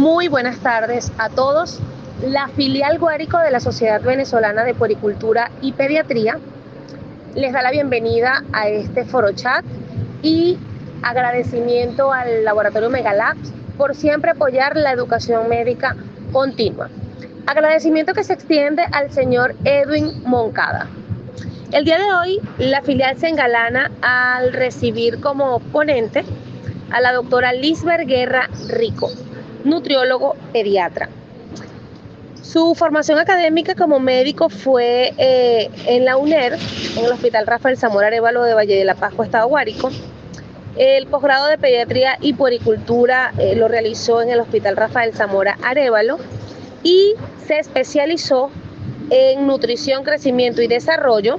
Muy buenas tardes a todos. La filial Guárico de la Sociedad Venezolana de Puericultura y Pediatría les da la bienvenida a este foro chat y agradecimiento al laboratorio Megalabs por siempre apoyar la educación médica continua. Agradecimiento que se extiende al señor Edwin Moncada. El día de hoy la filial se engalana al recibir como ponente a la doctora Lisbeth Guerra Rico, nutriólogo pediatra. Su formación académica como médico fue en la UNED, en el Hospital Rafael Zamora Arévalo de Valle de la Pascua, Estado Guárico. El posgrado de pediatría y puericultura lo realizó en el Hospital Rafael Zamora Arévalo y se especializó en nutrición, crecimiento y desarrollo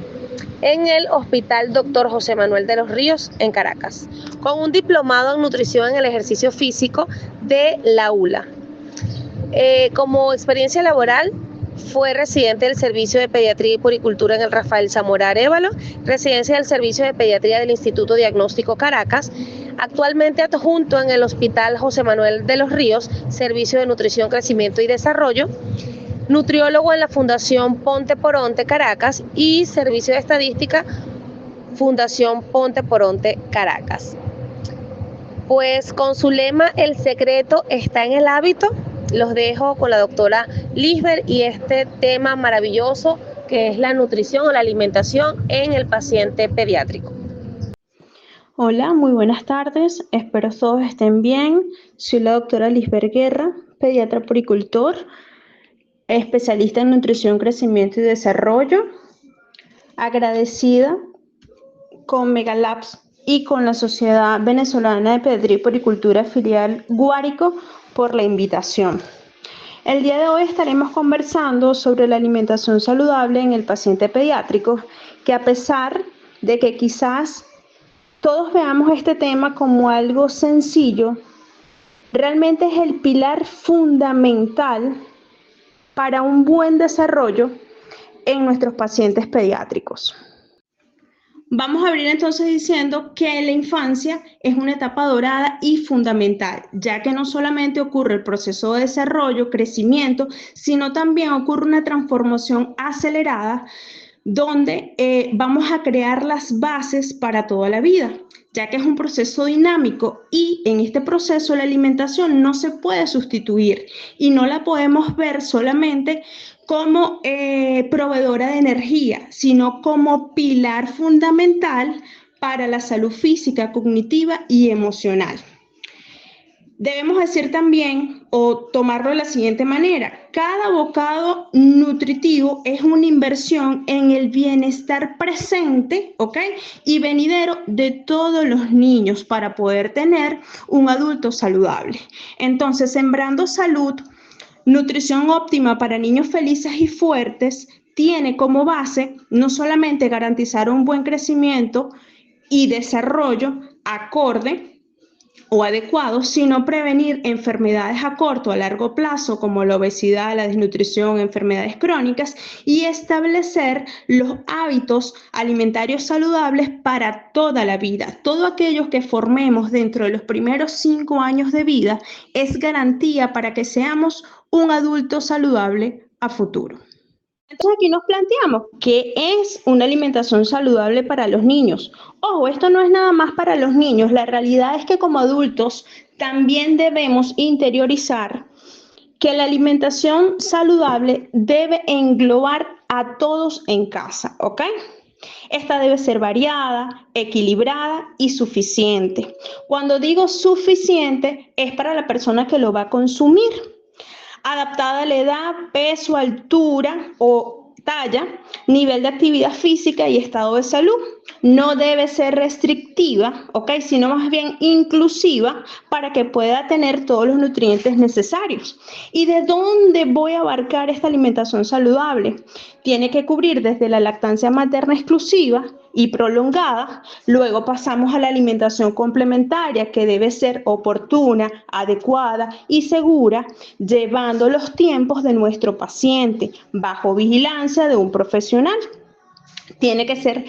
en el Hospital Dr. José Manuel de los Ríos en Caracas, con un diplomado en nutrición en el ejercicio físico de la ULA. Como experiencia laboral, fue residente del Servicio de Pediatría y Puericultura en el Rafael Zamora Arévalo, residencia del Servicio de Pediatría del Instituto Diagnóstico Caracas, actualmente adjunto en el Hospital José Manuel de los Ríos, Servicio de Nutrición, Crecimiento y Desarrollo, nutriólogo en la Fundación Ponte por Onte Caracas y Servicio de Estadística Fundación Ponte por Onte Caracas. Pues con su lema "El secreto está en el hábito", los dejo con la doctora Lisbeth y este tema maravilloso que es la nutrición o la alimentación en el paciente pediátrico. Hola, muy buenas tardes, espero todos estén bien. Soy la doctora Lisbeth Guerra, pediatra puericultor, especialista en nutrición, crecimiento y desarrollo, agradecida con Megalabs y con la Sociedad Venezolana de Pediatría y Puericultura filial Guárico por la invitación. El día de hoy estaremos conversando sobre la alimentación saludable en el paciente pediátrico, que a pesar de que quizás todos veamos este tema como algo sencillo, realmente es el pilar fundamental para un buen desarrollo en nuestros pacientes pediátricos. Vamos a abrir entonces diciendo que la infancia es una etapa dorada y fundamental, ya que no solamente ocurre el proceso de desarrollo, crecimiento, sino también ocurre una transformación acelerada donde vamos a crear las bases para toda la vida, ya que es un proceso dinámico y en este proceso la alimentación no se puede sustituir y no la podemos ver solamente como proveedora de energía, sino como pilar fundamental para la salud física, cognitiva y emocional. Debemos decir también o tomarlo de la siguiente manera: cada bocado nutritivo es una inversión en el bienestar presente, ¿ok?, y venidero de todos los niños para poder tener un adulto saludable. Entonces, sembrando salud, nutrición óptima para niños felices y fuertes tiene como base no solamente garantizar un buen crecimiento y desarrollo acorde o adecuado, sino prevenir enfermedades a corto o a largo plazo como la obesidad, la desnutrición, enfermedades crónicas, y establecer los hábitos alimentarios saludables para toda la vida. Todo aquello que formemos dentro de los primeros 5 años de vida es garantía para que seamos un adulto saludable a futuro. Entonces aquí nos planteamos qué es una alimentación saludable para los niños. Ojo, esto no es nada más para los niños. La realidad es que como adultos también debemos interiorizar que la alimentación saludable debe englobar a todos en casa, ¿ok? Esta debe ser variada, equilibrada y suficiente. Cuando digo suficiente, es para la persona que lo va a consumir, adaptada a la edad, peso, altura o talla, nivel de actividad física y estado de salud. No debe ser restrictiva, ¿ok?, sino más bien inclusiva para que pueda tener todos los nutrientes necesarios. ¿Y de dónde voy a abarcar esta alimentación saludable? Tiene que cubrir desde la lactancia materna exclusiva y prolongada, luego pasamos a la alimentación complementaria, que debe ser oportuna, adecuada y segura, llevando los tiempos de nuestro paciente bajo vigilancia de un profesional. Tiene que ser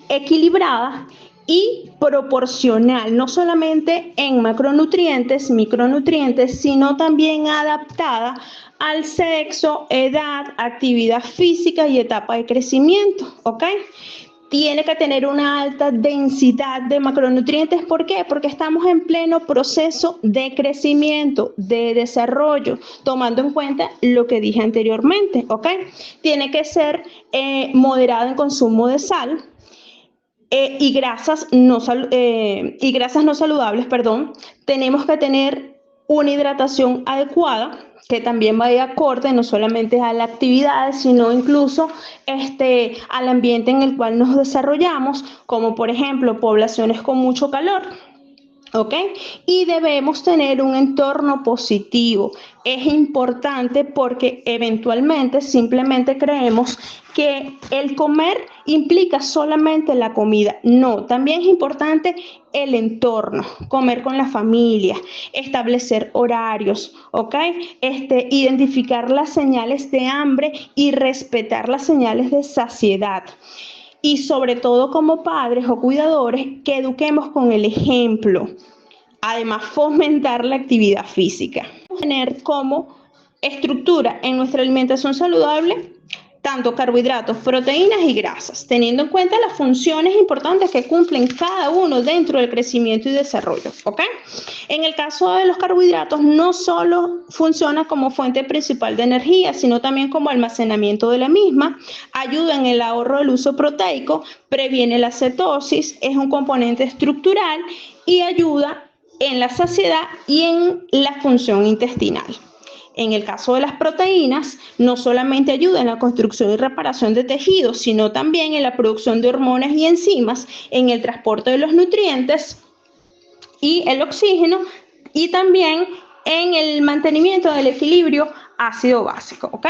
equilibrada y proporcional, no solamente en macronutrientes, micronutrientes, sino también adaptada al sexo, edad, actividad física y etapa de crecimiento, ¿ok? Tiene que tener una alta densidad de macronutrientes. ¿Por qué? Porque estamos en pleno proceso de crecimiento, de desarrollo, tomando en cuenta lo que dije anteriormente, ¿ok? Tiene que ser moderado en consumo de sal, y grasas no saludables, perdón. Tenemos que tener una hidratación adecuada, que también va de acorde no solamente a la actividad, sino incluso al ambiente en el cual nos desarrollamos, como por ejemplo poblaciones con mucho calor. ¿Ok? Y debemos tener un entorno positivo. Es importante porque eventualmente simplemente creemos que el comer implica solamente la comida. No, también es importante el entorno, comer con la familia, establecer horarios, ¿ok? Identificar las señales de hambre y respetar las señales de saciedad. Y sobre todo como padres o cuidadores, que eduquemos con el ejemplo. Además, fomentar la actividad física. Tener como estructura en nuestra alimentación saludable tanto carbohidratos, proteínas y grasas, teniendo en cuenta las funciones importantes que cumplen cada uno dentro del crecimiento y desarrollo, ¿ok? En el caso de los carbohidratos, no solo funciona como fuente principal de energía, sino también como almacenamiento de la misma, ayuda en el ahorro del uso proteico, previene la cetosis, es un componente estructural y ayuda en la saciedad y en la función intestinal. En el caso de las proteínas, no solamente ayuda en la construcción y reparación de tejidos, sino también en la producción de hormonas y enzimas, en el transporte de los nutrientes y el oxígeno, y también en el mantenimiento del equilibrio ácido-básico, ¿ok?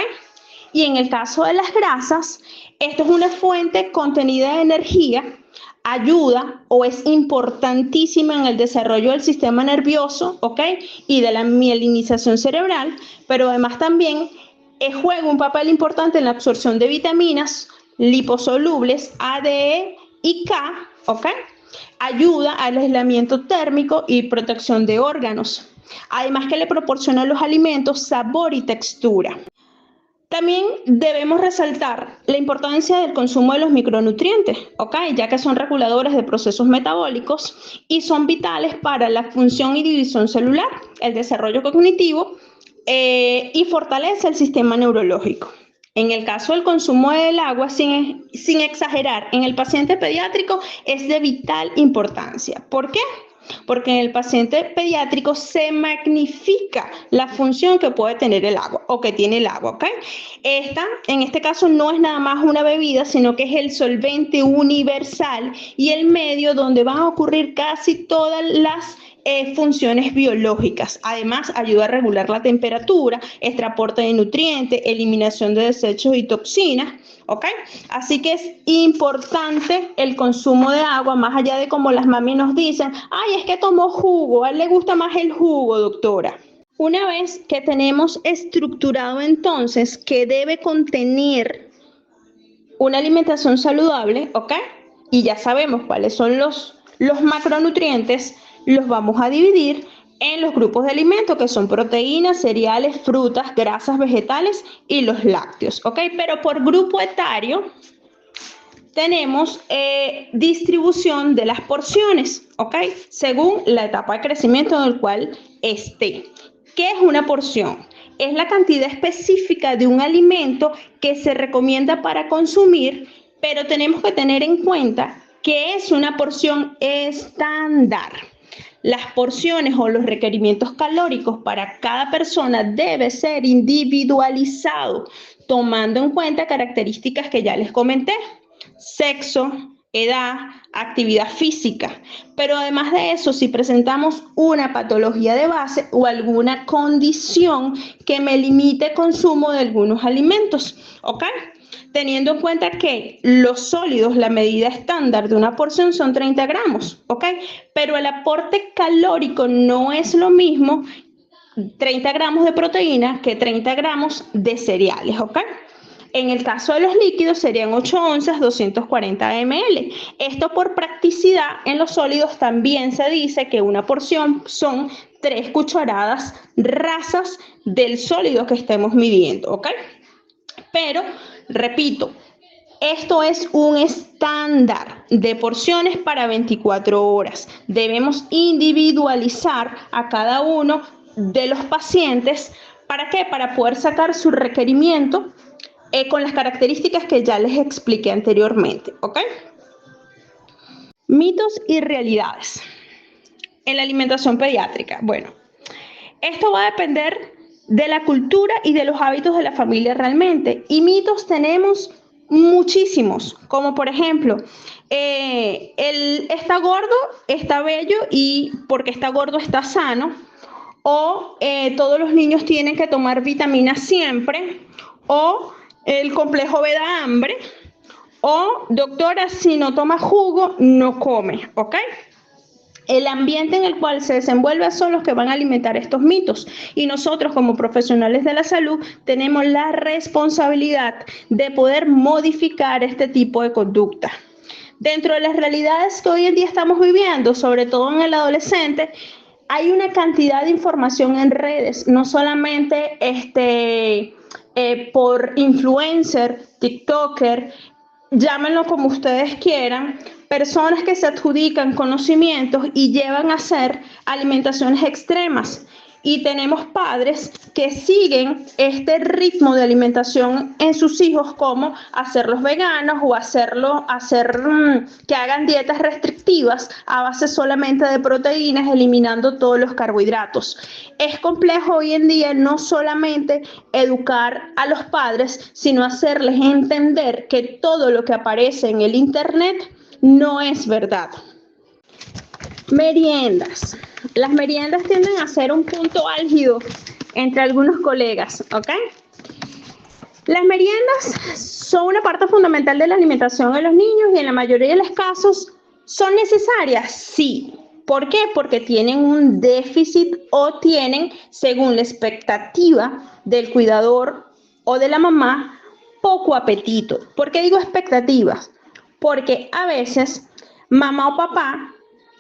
Y en el caso de las grasas, esto es una fuente contenida de energía, ayuda o es importantísima en el desarrollo del sistema nervioso, ¿ok? Y de la mielinización cerebral, pero además también juega un papel importante en la absorción de vitaminas, liposolubles, A, D, E y K, ¿ok? Ayuda al aislamiento térmico y protección de órganos. Además que le proporciona a los alimentos sabor y textura. También debemos resaltar la importancia del consumo de los micronutrientes, ¿ok? Ya que son reguladores de procesos metabólicos y son vitales para la función y división celular, el desarrollo cognitivo y fortalece el sistema neurológico. En el caso del consumo del agua, sin exagerar, en el paciente pediátrico es de vital importancia. ¿Por qué? Porque en el paciente pediátrico se magnifica la función que puede tener el agua o que tiene el agua, ¿ok? Esta, en este caso, no es nada más una bebida, sino que es el solvente universal y el medio donde van a ocurrir casi todas las funciones biológicas. Además, ayuda a regular la temperatura, el transporte de nutrientes, eliminación de desechos y toxinas, ¿ok? Así que es importante el consumo de agua, más allá de como las mami nos dicen, ay, es que tomó jugo, a él le gusta más el jugo, doctora. Una vez que tenemos estructurado entonces que debe contener una alimentación saludable, ¿ok? Y ya sabemos cuáles son los macronutrientes, los vamos a dividir en los grupos de alimentos que son proteínas, cereales, frutas, grasas vegetales y los lácteos, ¿ok? Pero por grupo etario tenemos distribución de las porciones, ¿ok? Según la etapa de crecimiento en el cual esté. ¿Qué es una porción? Es la cantidad específica de un alimento que se recomienda para consumir, pero tenemos que tener en cuenta que es una porción estándar. Las porciones o los requerimientos calóricos para cada persona debe ser individualizado, tomando en cuenta características que ya les comenté: sexo, edad, actividad física. Pero además de eso, si presentamos una patología de base o alguna condición que me limite el consumo de algunos alimentos, ¿ok? Teniendo en cuenta que los sólidos, la medida estándar de una porción son 30 gramos, ¿ok? Pero el aporte calórico no es lo mismo 30 gramos de proteína que 30 gramos de cereales, ¿ok? En el caso de los líquidos serían 8 onzas, 240 ml. Esto por practicidad. En los sólidos también se dice que una porción son 3 cucharadas rasas del sólido que estemos midiendo, ¿ok? Pero, repito, esto es un estándar de porciones para 24 horas. Debemos individualizar a cada uno de los pacientes. ¿Para qué? Para poder sacar su requerimiento con las características que ya les expliqué anteriormente, ¿ok? Mitos y realidades en la alimentación pediátrica. Bueno, esto va a depender de la cultura y de los hábitos de la familia realmente. Y mitos tenemos muchísimos, como por ejemplo, él está gordo, está bello y porque está gordo está sano, o todos los niños tienen que tomar vitaminas siempre, o el complejo B da hambre, o doctora, si no toma jugo, no come, ¿ok? El ambiente en el cual se desenvuelve son los que van a alimentar estos mitos y nosotros como profesionales de la salud tenemos la responsabilidad de poder modificar este tipo de conducta. Dentro de las realidades que hoy en día estamos viviendo, sobre todo en el adolescente, hay una cantidad de información en redes, no solamente por influencer, TikToker, llámenlo como ustedes quieran, personas que se adjudican conocimientos y llevan a hacer alimentaciones extremas. Y tenemos padres que siguen este ritmo de alimentación en sus hijos, como hacerlos veganos o hacer que hagan dietas restrictivas a base solamente de proteínas, eliminando todos los carbohidratos. Es complejo hoy en día no solamente educar a los padres, sino hacerles entender que todo lo que aparece en el internet no es verdad. Meriendas. Las meriendas tienden a ser un punto álgido entre algunos colegas, ¿ok? Las meriendas son una parte fundamental de la alimentación de los niños y en la mayoría de los casos son necesarias, sí. ¿Por qué? Porque tienen un déficit o tienen, según la expectativa del cuidador o de la mamá, poco apetito. ¿Por qué digo expectativas? Porque a veces mamá o papá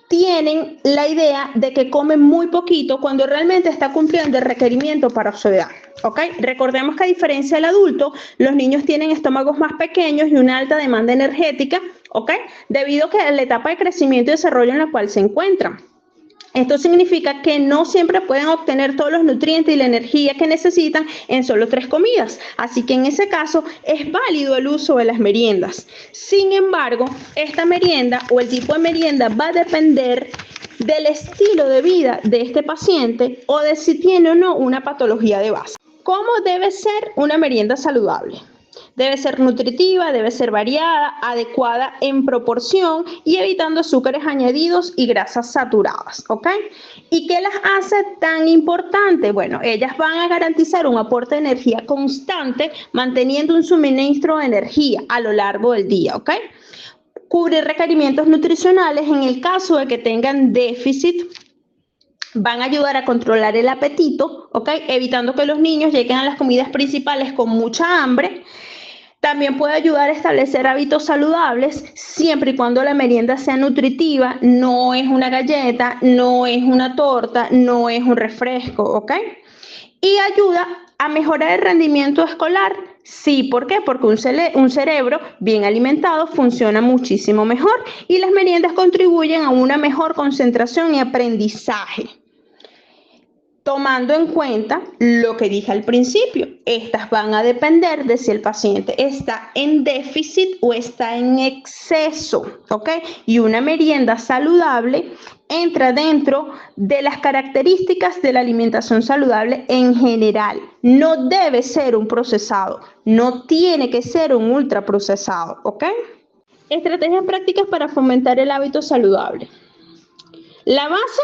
tienen la idea de que comen muy poquito cuando realmente está cumpliendo el requerimiento para su edad, ¿ok? Recordemos que a diferencia del adulto, los niños tienen estómagos más pequeños y una alta demanda energética, ¿ok? Debido a la etapa de crecimiento y desarrollo en la cual se encuentran. Esto significa que no siempre pueden obtener todos los nutrientes y la energía que necesitan en solo 3 comidas. Así que en ese caso es válido el uso de las meriendas. Sin embargo, esta merienda o el tipo de merienda va a depender del estilo de vida de este paciente o de si tiene o no una patología de base. ¿Cómo debe ser una merienda saludable? Debe ser nutritiva, debe ser variada, adecuada en proporción y evitando azúcares añadidos y grasas saturadas, ¿ok? ¿Y qué las hace tan importantes? Bueno, ellas van a garantizar un aporte de energía constante, manteniendo un suministro de energía a lo largo del día, ¿ok? Cubrir requerimientos nutricionales en el caso de que tengan déficit. Van a ayudar a controlar el apetito, ¿ok? Evitando que los niños lleguen a las comidas principales con mucha hambre. También puede ayudar a establecer hábitos saludables siempre y cuando la merienda sea nutritiva, no es una galleta, no es una torta, no es un refresco, ¿ok? Y ayuda a mejorar el rendimiento escolar. Sí, ¿por qué? Porque un cerebro bien alimentado funciona muchísimo mejor y las meriendas contribuyen a una mejor concentración y aprendizaje. Tomando en cuenta lo que dije al principio, estas van a depender de si el paciente está en déficit o está en exceso, ¿ok? Y una merienda saludable entra dentro de las características de la alimentación saludable en general. No debe ser un procesado, no tiene que ser un ultraprocesado, ¿ok? Estrategias prácticas para fomentar el hábito saludable. La base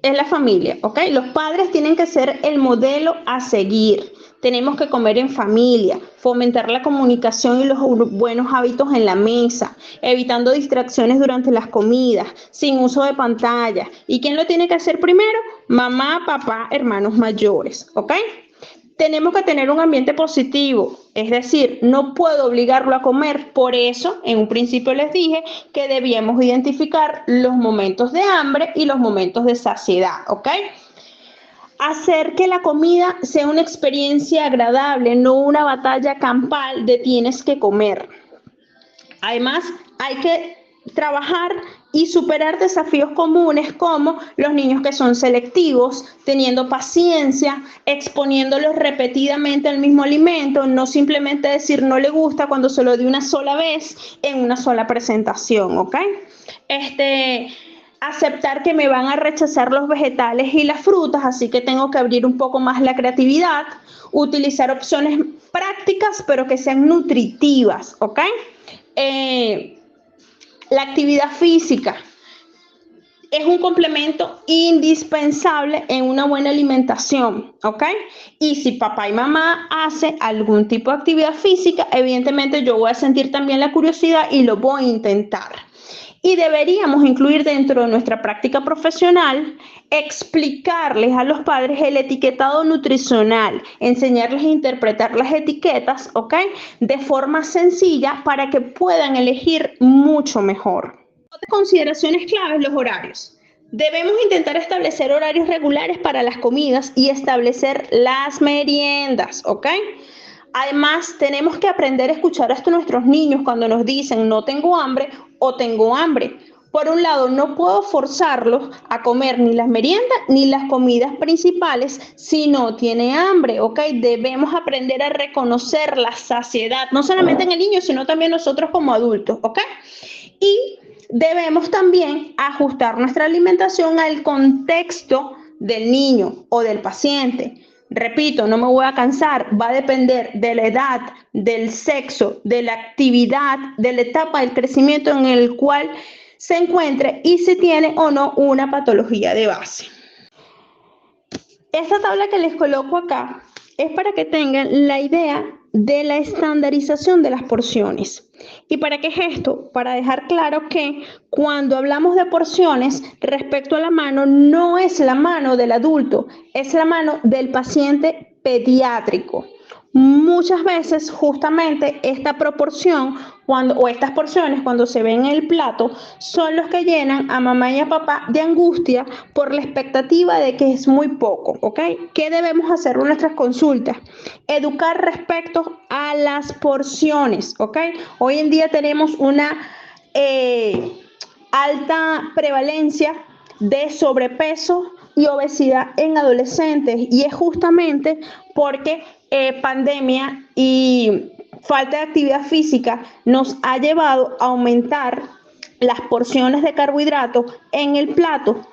es la familia, ¿ok? Los padres tienen que ser el modelo a seguir. Tenemos que comer en familia, fomentar la comunicación y los buenos hábitos en la mesa, evitando distracciones durante las comidas, sin uso de pantalla. ¿Y quién lo tiene que hacer primero? Mamá, papá, hermanos mayores, ¿ok? Tenemos que tener un ambiente positivo. Es decir, no puedo obligarlo a comer. Por eso, en un principio les dije que debíamos identificar los momentos de hambre y los momentos de saciedad, ¿ok? Hacer que la comida sea una experiencia agradable, no una batalla campal de tienes que comer. Además, hay que trabajar y superar desafíos comunes como los niños que son selectivos, teniendo paciencia, exponiéndolos repetidamente al mismo alimento, no simplemente decir no le gusta cuando se lo di una sola vez en una sola presentación, ¿ok? Aceptar que me van a rechazar los vegetales y las frutas, así que tengo que abrir un poco más la creatividad, utilizar opciones prácticas pero que sean nutritivas, ¿ok? La actividad física es un complemento indispensable en una buena alimentación, ¿ok? Y si papá y mamá hacen algún tipo de actividad física, evidentemente yo voy a sentir también la curiosidad y lo voy a intentar. Y deberíamos incluir dentro de nuestra práctica profesional, explicarles a los padres el etiquetado nutricional, enseñarles a interpretar las etiquetas, ¿ok? De forma sencilla para que puedan elegir mucho mejor. Otras consideraciones claves, los horarios. Debemos intentar establecer horarios regulares para las comidas y establecer las meriendas, ¿ok? Además, tenemos que aprender a escuchar a nuestros niños cuando nos dicen no tengo hambre o tengo hambre. Por un lado, no puedo forzarlos a comer ni las meriendas ni las comidas principales si no tiene hambre, ¿ok? Debemos aprender a reconocer la saciedad, no solamente en el niño, sino también nosotros como adultos, ¿ok? Y debemos también ajustar nuestra alimentación al contexto del niño o del paciente. Repito, no me voy a cansar, va a depender de la edad, del sexo, de la actividad, de la etapa del crecimiento en el cual se encuentre y si tiene o no una patología de base. Esta tabla que les coloco acá es para que tengan la idea de la estandarización de las porciones. ¿Y para qué es esto? Para dejar claro que cuando hablamos de porciones respecto a la mano, no es la mano del adulto, es la mano del paciente pediátrico. Muchas veces justamente esta proporción estas porciones cuando se ven en el plato son los que llenan a mamá y a papá de angustia por la expectativa de que es muy poco, ¿ok? ¿Qué debemos hacer en nuestras consultas? Educar respecto a las porciones, ¿ok? Hoy en día tenemos una alta prevalencia de sobrepeso y obesidad en adolescentes y es justamente porque pandemia y falta de actividad física nos ha llevado a aumentar las porciones de carbohidratos en el plato,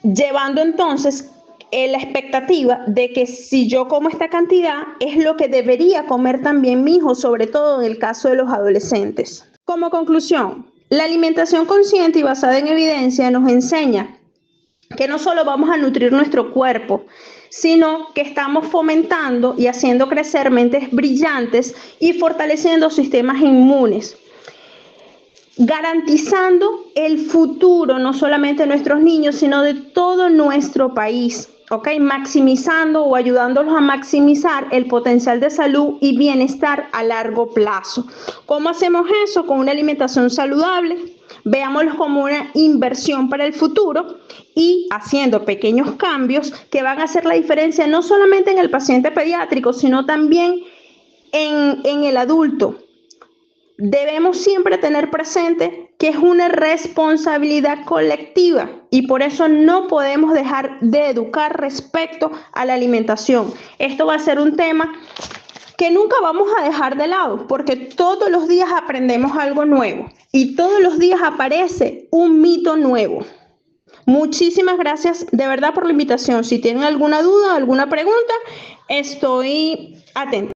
llevando entonces la expectativa de que si yo como esta cantidad es lo que debería comer también mi hijo, sobre todo en el caso de los adolescentes. Como conclusión, la alimentación consciente y basada en evidencia nos enseña que no solo vamos a nutrir nuestro cuerpo, sino que estamos fomentando y haciendo crecer mentes brillantes y fortaleciendo sistemas inmunes, garantizando el futuro no solamente de nuestros niños, sino de todo nuestro país, ¿ok? Maximizando o ayudándolos a maximizar el potencial de salud y bienestar a largo plazo. ¿Cómo hacemos eso? Con una alimentación saludable. Veámoslo como una inversión para el futuro y haciendo pequeños cambios que van a hacer la diferencia no solamente en el paciente pediátrico, sino también en el adulto. Debemos siempre tener presente que es una responsabilidad colectiva y por eso no podemos dejar de educar respecto a la alimentación. Esto va a ser un tema que nunca vamos a dejar de lado porque todos los días aprendemos algo nuevo y todos los días aparece un mito nuevo. Muchísimas gracias de verdad por la invitación. Si tienen alguna duda o alguna pregunta, estoy atenta.